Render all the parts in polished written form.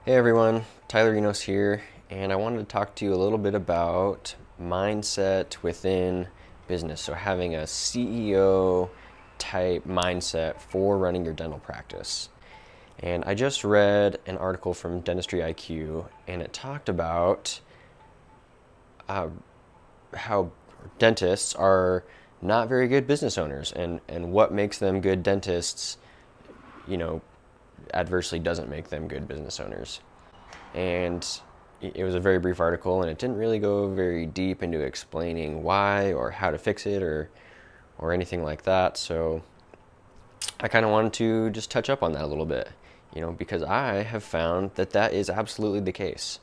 Hey everyone, Tyler Enos here, and I wanted to talk to you a little bit about mindset within business. So, having a CEO type mindset for running your dental practice. And I just read an article from Dentistry IQ, and it talked about how dentists are not very good business owners, and what makes them good dentists, you know, adversely doesn't make them good business owners. And it was a very brief article, and it didn't really go very deep into explaining why or how to fix it or anything like that. So I kind of wanted to just touch up on that a little bit, because I have found that that is absolutely the case.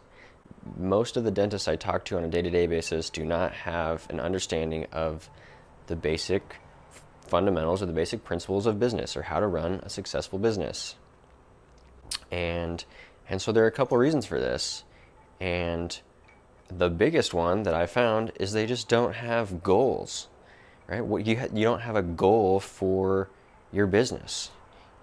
Most of the dentists I talk to on a day-to-day basis do not have an understanding of the basic fundamentals or the basic principles of business or how to run a successful business. And so there are a couple reasons for this. And the biggest one that I found is they just don't have goals, right? You don't have a goal for your business.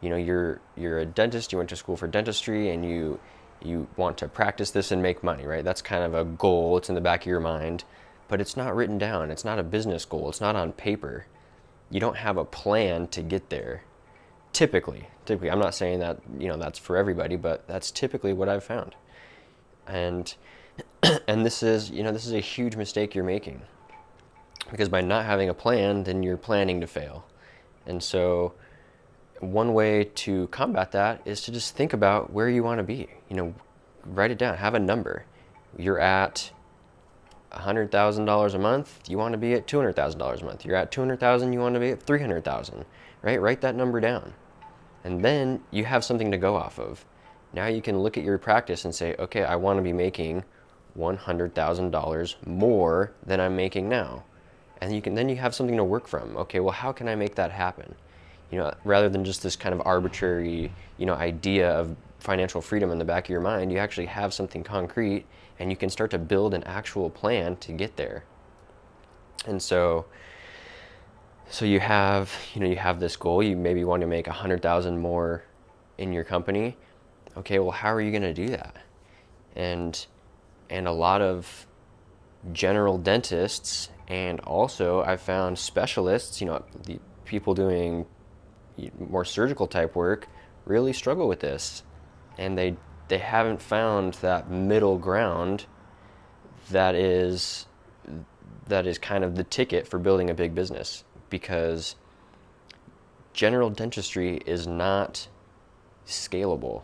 You're a dentist, you went to school for dentistry, and you want to practice this and make money, right? That's kind of a goal. It's in the back of your mind, but it's not written down. It's not a business goal. It's not on paper. You don't have a plan to get there. Typically, I'm not saying that, that's for everybody, but that's typically what I've found. And and this is a huge mistake you're making, because by not having a plan, then you're planning to fail. And so one way to combat that is to just think about where you want to be. Write it down, have a number. You're at $100,000 a month, you want to be at $200,000 a month. You're at 200,000, you want to be at 300,000, right? Write that number down. And then you have something to go off of. Now you can look at your practice and say, okay, I want to be making $100,000 more than I'm making now. And then you have something to work from. Okay, well, how can I make that happen? Rather than just this kind of arbitrary, idea of financial freedom in the back of your mind, you actually have something concrete, and you can start to build an actual plan to get there. And so you have this goal. You maybe want to make 100,000 more in your company. Okay, well, how are you going to do that? And a lot of general dentists, and also I've found specialists, the people doing more surgical type work, really struggle with this, and they haven't found that middle ground that is kind of the ticket for building a big business, because general dentistry is not scalable,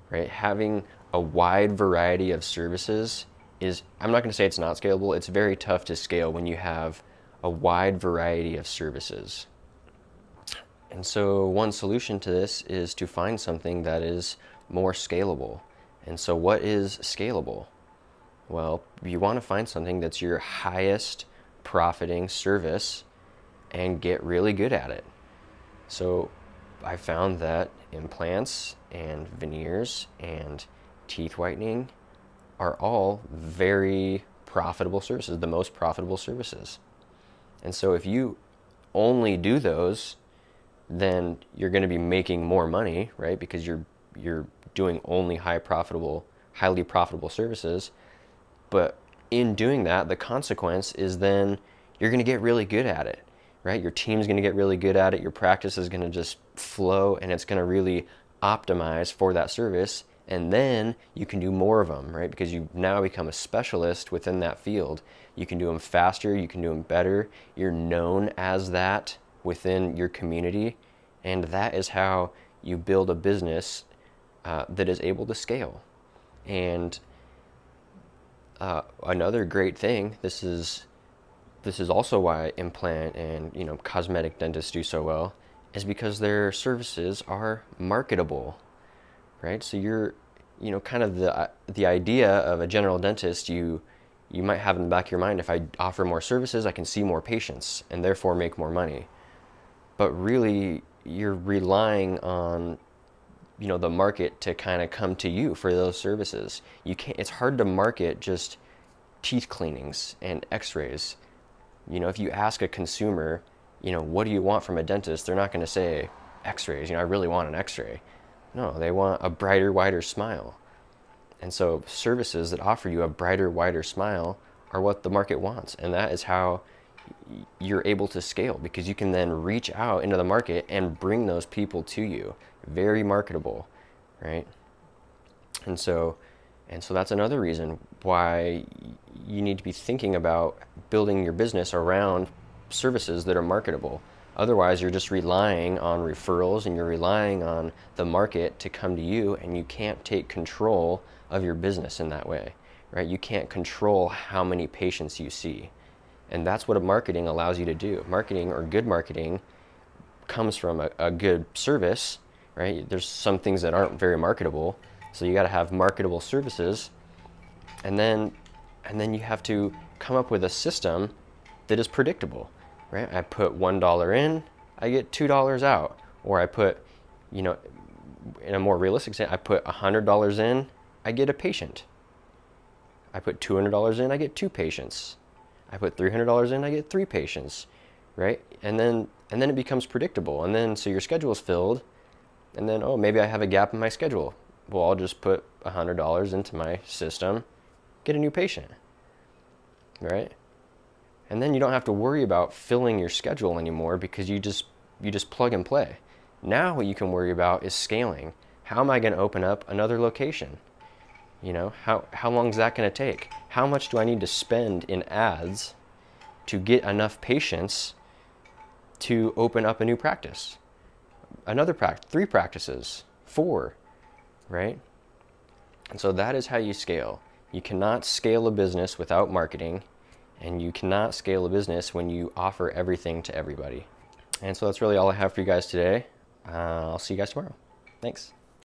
right? Having a wide variety of services is, I'm not going to say it's not scalable, it's very tough to scale when you have a wide variety of services. And so one solution to this is to find something that is more scalable. And so what is scalable? Well, you want to find something that's your highest profiting service and get really good at it. So I found that implants and veneers and teeth whitening are all very profitable services, the most profitable services. And so if you only do those, then you're going to be making more money, right? Because you're doing only highly profitable services. But in doing that, the consequence is then you're going to get really good at it, right? Your team's going to get really good at it. Your practice is going to just flow, and it's going to really optimize for that service. And then you can do more of them, right? Because you now become a specialist within that field. You can do them faster, you can do them better. You're known as that within your community, and that is how you build a business that is able to scale. And another great thing, this is also why implant and cosmetic dentists do so well, is because their services are marketable, right? So you're kind of the idea of a general dentist, you might have in the back of your mind, if I offer more services, I can see more patients and therefore make more money. But really, you're relying on the market to kind of come to you for those services. It's hard to market just teeth cleanings and x-rays. If you ask a consumer, what do you want from a dentist, they're not going to say x-rays. I really want an x-ray. No, they want a brighter, wider smile. And so services that offer you a brighter, wider smile are what the market wants. And that is how you're able to scale, because you can then reach out into the market and bring those people to you. Very marketable, right? And so that's another reason why you need to be thinking about building your business around services that are marketable. Otherwise, you're just relying on referrals and you're relying on the market to come to you, and you can't take control of your business in that way, right? You can't control how many patients you see. And that's what marketing allows you to do. Marketing, or good marketing, comes from a good service, right? There's some things that aren't very marketable, so you got to have marketable services, and then you have to come up with a system that is predictable, right? I put $1 in, I get $2 out. Or I put, in a more realistic sense, I put $100 in, I get a patient. I put $200 in, I get 2 patients. I put $300 in, I get 3 patients, right? And then it becomes predictable. And then so your schedule is filled, and then, oh, maybe I have a gap in my schedule. Well, I'll just put $100 into my system, get a new patient, right? And then you don't have to worry about filling your schedule anymore, because you just plug and play. Now what you can worry about is scaling. How am I going to open up another location? How long is that going to take? How much do I need to spend in ads to get enough patients to open up a new practice? Another practice, 3 practices, 4, right? And so that is how you scale. You cannot scale a business without marketing, and you cannot scale a business when you offer everything to everybody. And so that's really all I have for you guys today. I'll see you guys tomorrow. Thanks.